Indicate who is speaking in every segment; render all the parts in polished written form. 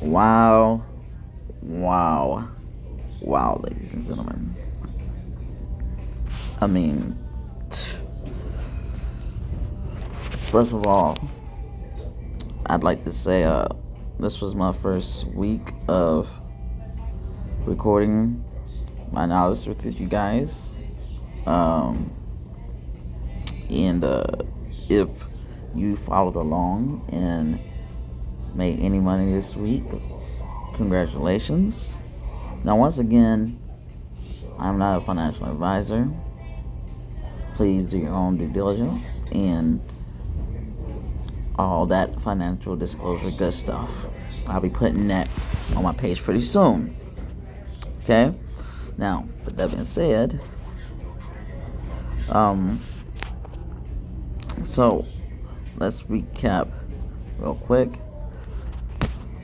Speaker 1: Wow, ladies and gentlemen. I mean, first of all, I'd like to say this was my first week of recording my analysis with you guys. And if you followed along and made any money this week, congratulations. Now, once again, I'm not a financial advisor. Please do your own due diligence and all that financial disclosure good stuff. I'll be putting that on my page pretty soon. Okay? Now, with that being said, so let's recap real quick.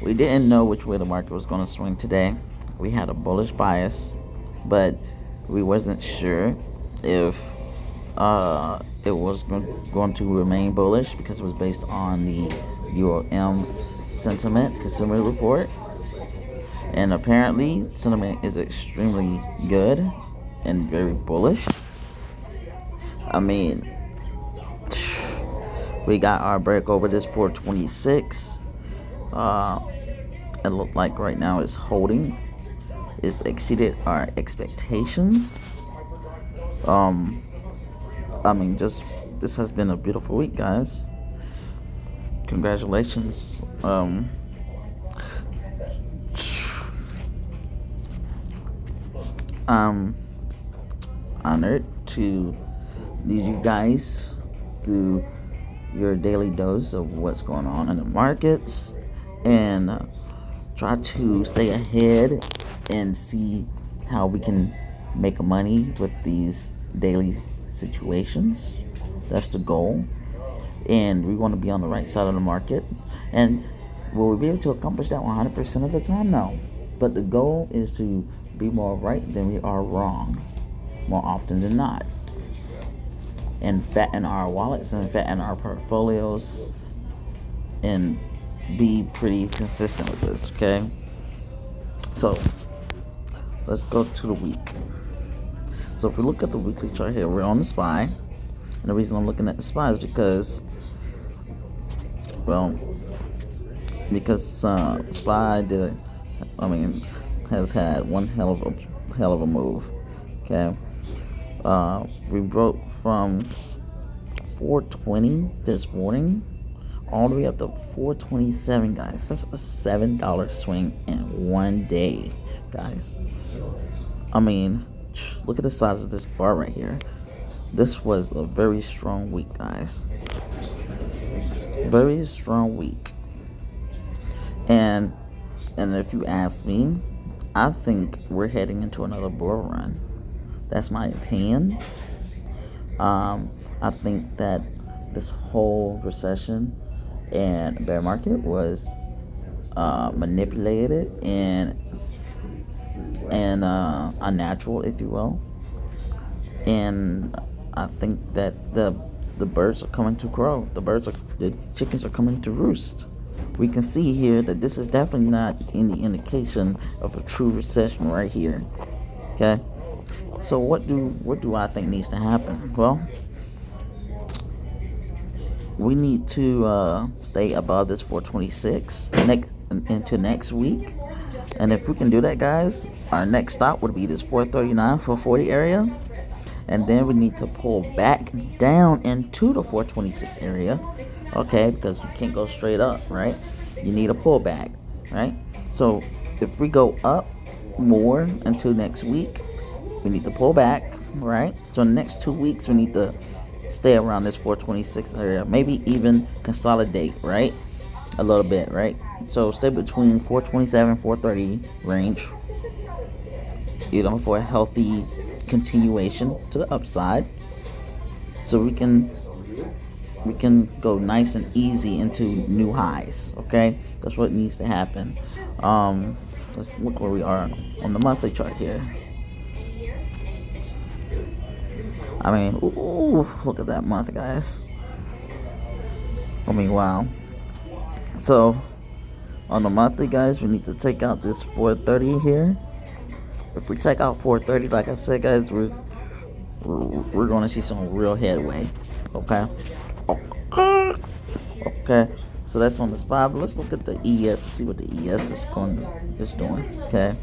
Speaker 1: We didn't know which way the market was going to swing today. We had a bullish bias, but we wasn't sure if it was going to remain bullish because it was based on the UOM sentiment consumer report. And apparently, sentiment is extremely good and very bullish. I mean, we got our break over this 426. It looked like right now it's holding. It's exceeded our expectations. I mean, this has been a beautiful week, guys. Congratulations. I'm honored to lead you guys through your daily dose of what's going on in the markets and try to stay ahead and see how we can make money with these daily situations. That's the goal, and we want to be on the right side of the market. And will we be able to accomplish that 100% of the time? No, but the goal is to be more right than we are wrong more often than not, and fatten our wallets and fatten our portfolios and be pretty consistent with this. Okay, so let's go to the week. So if we look at the weekly chart here, we're on the SPY, and the reason I'm looking at the SPY is because SPY has had one hell of a move. Okay, we broke from 420 this morning all the way up to 427, guys. That's a $7 swing in one day, guys. I mean, look at the size of this bar right here. This was a very strong week, guys. Very strong week. And if you ask me, I think we're heading into another bull run. That's my opinion. I think that this whole recession and bear market was manipulated and unnatural, if you will. And I think that the birds are coming to crow. The chickens are coming to roost. We can see here that this is definitely not any indication of a true recession right here. Okay, so what do I think needs to happen? Well, we need to stay above this 426 into next week. And if we can do that, guys, our next stop would be this 439, 440 area. And then we need to pull back down into the 426 area. Okay, because you can't go straight up, right? You need a pullback, right? So if we go up more until next week, we need to pull back, right? So in the next 2 weeks, we need to stay around this 426 area, maybe even consolidate, right? A little bit, right? So stay between 427, 430 range, for a healthy continuation to the upside, so we can go nice and easy into new highs. Okay, that's what needs to happen. Let's look where we are on the monthly chart here. I mean, ooh, look at that month, guys. I mean, wow. So On the monthly, guys, we need to take out this 430 here. If we take out 430, like I said, guys, we're going to see some real headway. Okay. Okay. So that's on the SPY. But let's look at the ES to see what the ES is doing. Okay.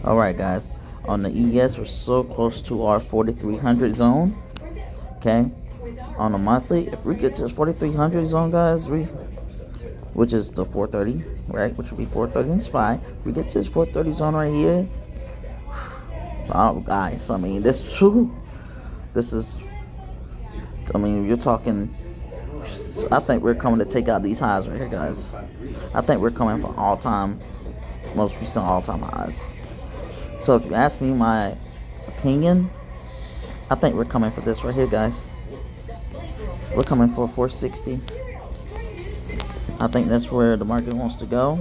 Speaker 1: All right, guys. On the ES, we're so close to our 4,300 zone. Okay. On the monthly, if we get to this 4,300 zone, guys, which is the 430, right? Which would be 430 in SPY. If we get to this 430 zone right here, oh, guys, I mean, this is, I mean, you're talking. I think we're coming to take out these highs right here, guys. I think we're coming for most recent all-time highs. So if you ask me my opinion, I think we're coming for this right here, guys. We're coming for 460. I think that's where the market wants to go.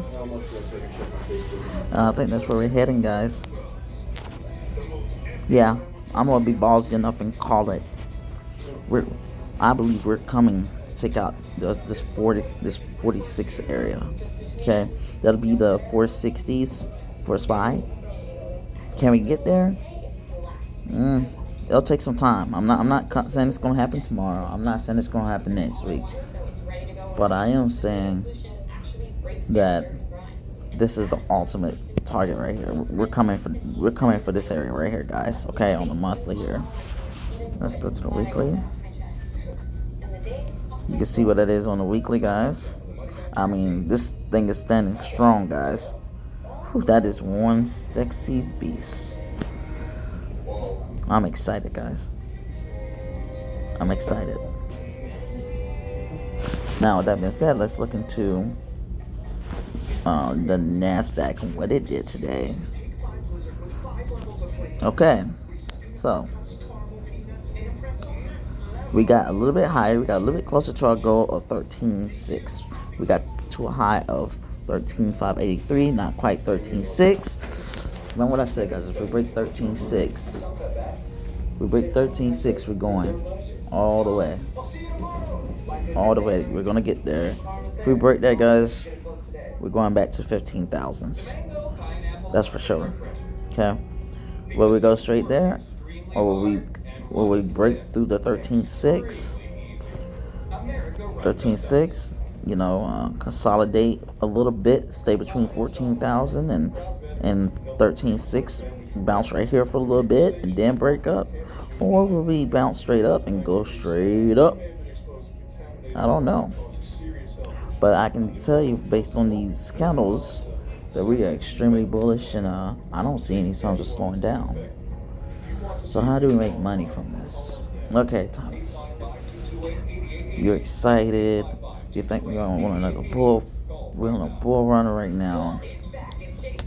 Speaker 1: I think that's where we're heading, guys. Yeah, I'm gonna be ballsy enough and call it. I believe we're coming to take out this 46 area. Okay, that'll be the 460s for SPY. Can we get there? It'll take some time. I'm not saying it's gonna happen tomorrow. I'm not saying it's gonna happen next week. But I am saying that this is the ultimate target right here. We're coming for this area right here, guys. Okay, on the monthly here. Let's go to the weekly. You can see what it is on the weekly, guys. I mean, this thing is standing strong, guys. Whew, that is one sexy beast. I'm excited, guys. I'm excited. Now, with that being said, let's look into the NASDAQ and what it did today. Okay, so we got a little bit higher. We got a little bit closer to our goal of 13.6. We got to a high of 13.583, not quite 13.6. Remember what I said, guys. If we break 13.6, we're going all the way. All the way. We're going to get there. If we break that, guys, we're going back to 15,000s. That's for sure. Okay. Will we go straight there? Or will we break through the 13.6? 13.6, consolidate a little bit, stay between 14,000 and 13.6, bounce right here for a little bit and then break up? Or will we bounce straight up and go straight up? I don't know. But I can tell you, based on these candles, that we are extremely bullish, and I don't see any signs of slowing down. So how do we make money from this? Okay, Thomas, you're excited. You think we're on another bull? We're on a bull run right now,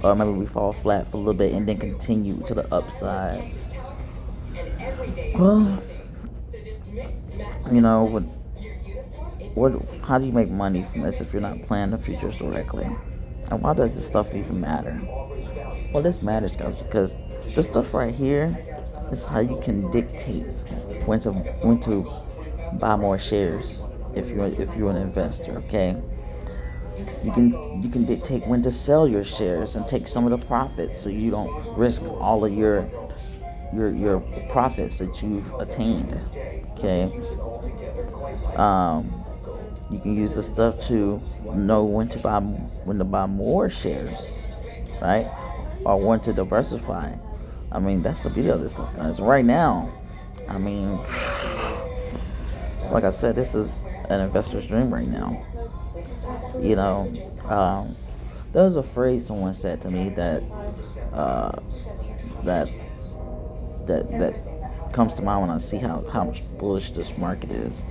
Speaker 1: or maybe we fall flat for a little bit and then continue to the upside. Well, how do you make money from this if you're not playing the futures directly? And why does this stuff even matter? Well, this matters, guys, because this stuff right here is how you can dictate when to buy more shares if you're an investor. Okay, you can dictate when to sell your shares and take some of the profits, so you don't risk all of your profits that you've attained. Okay. You can use this stuff to know when to buy more shares, right? Or when to diversify. I mean, that's the beauty of this stuff, guys. Right now, I mean, like I said, this is an investor's dream right now. There was a phrase someone said to me that comes to mind when I see how much bullish this market is.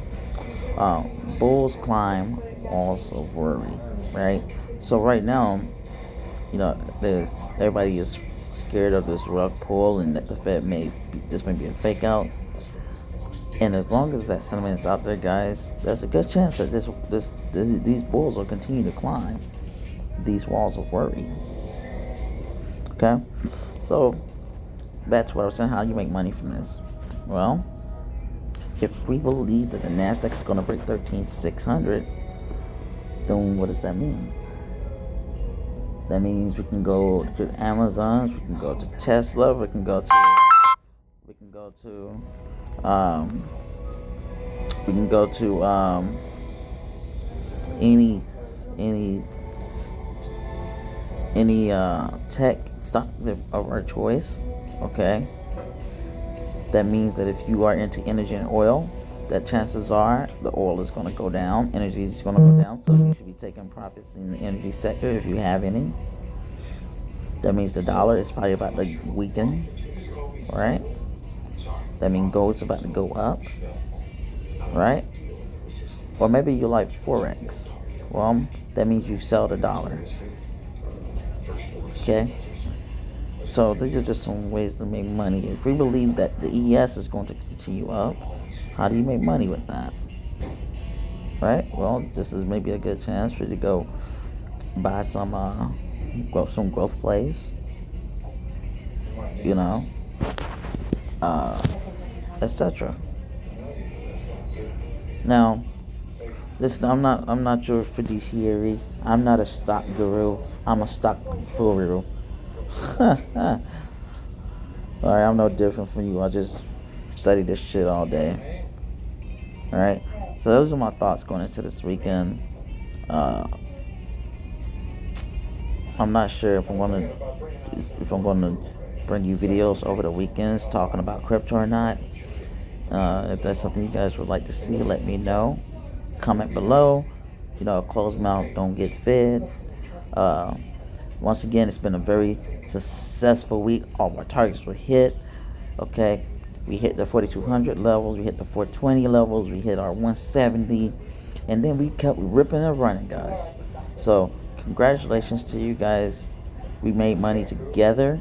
Speaker 1: Bulls climb, walls of worry, right? So right now, everybody is scared of this rug pull and that the Fed may be a fake out. And as long as that sentiment is out there, guys, there's a good chance that these bulls will continue to climb these walls of worry. Okay, so back to what I was saying, how you make money from this. Well, if we believe that the NASDAQ is going to break 13,600, then what does that mean? That means we can go to Amazon, we can go to Tesla, we can go to um, any tech stock of our choice. Okay, that means that if you are into energy and oil, that chances are the oil is going to go down, energy is going to go down, so you should be taking profits in the energy sector if you have any. That means the dollar is probably about to weaken, right? That means gold's about to go up, right? Or maybe you like Forex. Well, that means you sell the dollar. Okay? So these are just some ways to make money. If we believe that the ES is going to continue up, how do you make money with that? Right? Well, this is maybe a good chance for you to go buy some growth plays. You know, etc. Now, listen, I'm not your fiduciary. I'm not a stock guru. I'm a stock guru. Alright, I'm no different from you. I just study this shit all day. Alright, so those are my thoughts going into this weekend. I'm not sure if I'm gonna bring you videos over the weekends talking about crypto or not. If that's something you guys would like to see, let me know. Comment below. You know, a closed mouth don't get fed. Once again, it's been a very successful week. All of our targets were hit. Okay, we hit the 4,200 levels, we hit the 420 levels, we hit our 170, and then we kept ripping and running, guys. So congratulations to you guys. We made money together,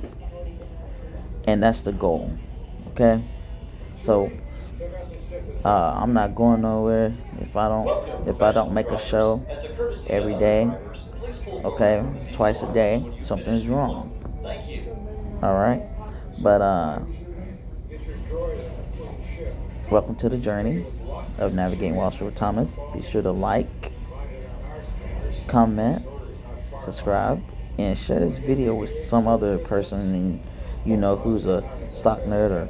Speaker 1: and that's the goal. Okay, so I'm not going nowhere if I don't make a show every day. Okay, twice a day, something's wrong. All right, but welcome to the journey of navigating Wall Street with Thomas. Be sure to like, comment, subscribe, and share this video with some other person you know who's a stock nerd or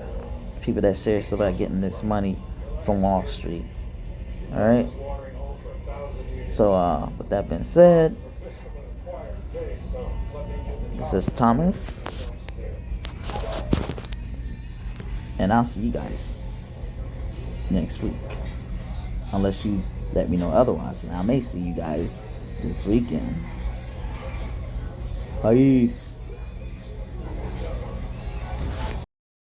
Speaker 1: people that's serious about getting this money from Wall Street. All right. So with that being said, this is Thomas, and I'll see you guys next week, unless you let me know otherwise, and I may see you guys this weekend. Peace.